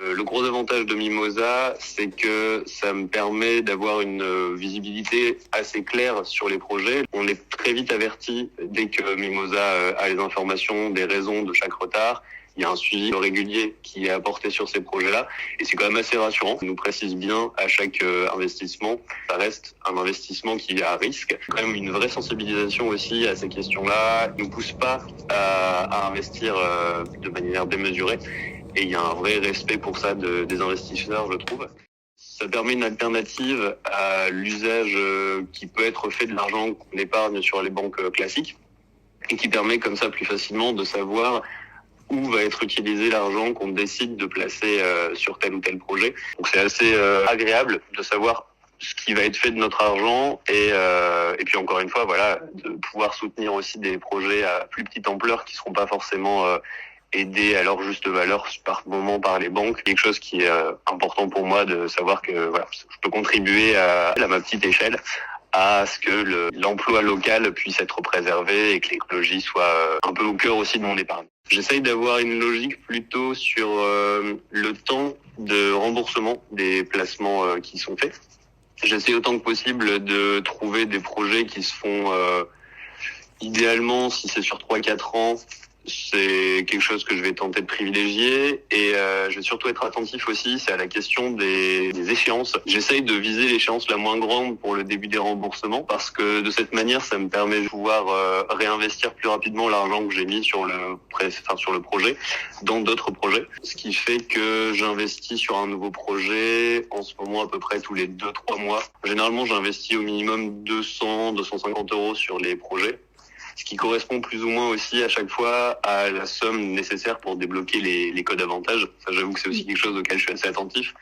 Le gros avantage de Mimosa, c'est que ça me permet d'avoir une visibilité assez claire sur les projets. On est très vite averti dès que Mimosa a les informations des raisons de chaque retard. Il y a un suivi régulier qui est apporté sur ces projets-là et c'est quand même assez rassurant. On nous précise bien à chaque investissement, ça reste un investissement qui est à risque. Quand même une vraie sensibilisation aussi à ces questions-là. Ils nous poussent pas à investir de manière démesurée. Et il y a un vrai respect pour ça des investisseurs, je trouve. Ça permet une alternative à l'usage qui peut être fait de l'argent qu'on épargne sur les banques classiques et qui permet comme ça plus facilement de savoir où va être utilisé l'argent qu'on décide de placer sur tel ou tel projet. Donc c'est assez agréable de savoir ce qui va être fait de notre argent et puis encore une fois voilà de pouvoir soutenir aussi des projets à plus petite ampleur qui seront pas forcément aidés à leur juste valeur par moment par les banques. Quelque chose qui est important pour moi de savoir que voilà, je peux contribuer à ma petite échelle à ce que l'emploi local puisse être préservé et que l'écologie soit un peu au cœur aussi de mon épargne. J'essaye d'avoir une logique plutôt sur le temps de remboursement des placements qui sont faits. J'essaie autant que possible de trouver des projets qui se font idéalement, si c'est sur 3-4 ans, c'est quelque chose que je vais tenter de privilégier et je vais surtout être attentif aussi, c'est à la question des échéances. J'essaye de viser l'échéance la moins grande pour le début des remboursements parce que de cette manière, ça me permet de pouvoir réinvestir plus rapidement l'argent que j'ai mis sur le projet dans d'autres projets. Ce qui fait que j'investis sur un nouveau projet en ce moment à peu près tous les 2-3 mois. Généralement, j'investis au minimum 200-250 € sur les projets. Ce qui correspond plus ou moins aussi à chaque fois à la somme nécessaire pour débloquer les codes avantages. Ça, j'avoue que c'est aussi quelque chose auquel je suis assez attentif.